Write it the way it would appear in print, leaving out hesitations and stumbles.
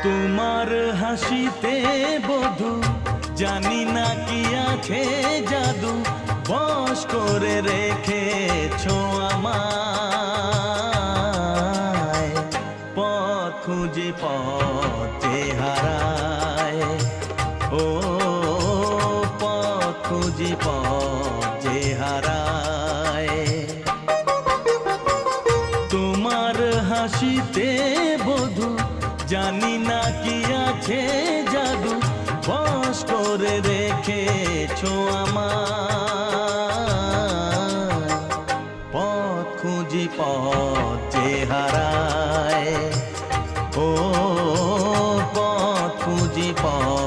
তোমার হাসিতে বধু জানি না কি আছে জাদু, বশ করে রেখেছো আমায়। পথ খুঁজি পথে হারায়, ও পথ খুঁজি পথে হারায়। তোমার হাসিতে বধু জানি না কি আছে জাদু, বশ করে রেখেছো আমায়। পথ খুঁজি পথে হারায়, ও পথ খুঁজি পথ